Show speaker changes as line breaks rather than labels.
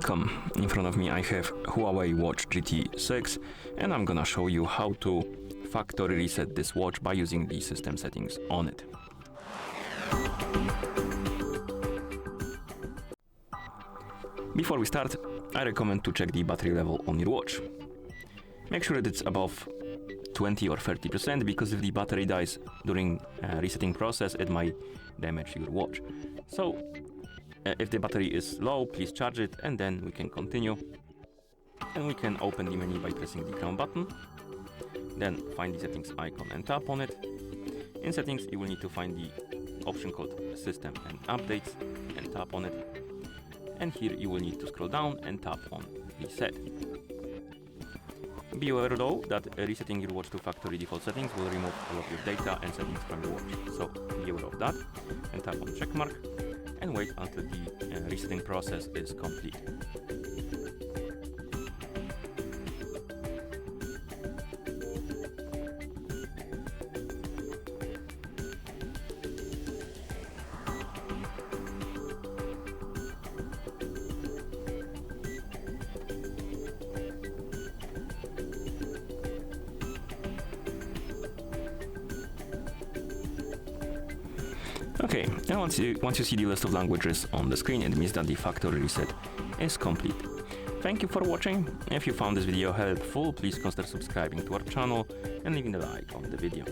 Welcome! In front of me I have HUAWEI Watch GT 6 and I'm gonna show you how to factory reset this watch by using the system settings on it. Before we start, I recommend to check the battery level on your watch. Make sure that it's above 20 or 30% because if the battery dies during resetting process, it might damage your watch. So if the battery is low, please charge it and then we can continue. And we can open the menu by pressing the crown button. Then find the settings icon and tap on it. In settings, you will need to find the option called System and Updates and tap on it. And here you will need to scroll down and tap on Reset. Be aware though that resetting your watch to factory default settings will remove all of your data and settings from your watch. So be aware of that and tap on check mark and wait until the resetting process is complete. Okay, and once you see the list of languages on the screen, it means that the factory reset is complete. Thank you for watching. If you found this video helpful, please consider subscribing to our channel and leaving a like on the video.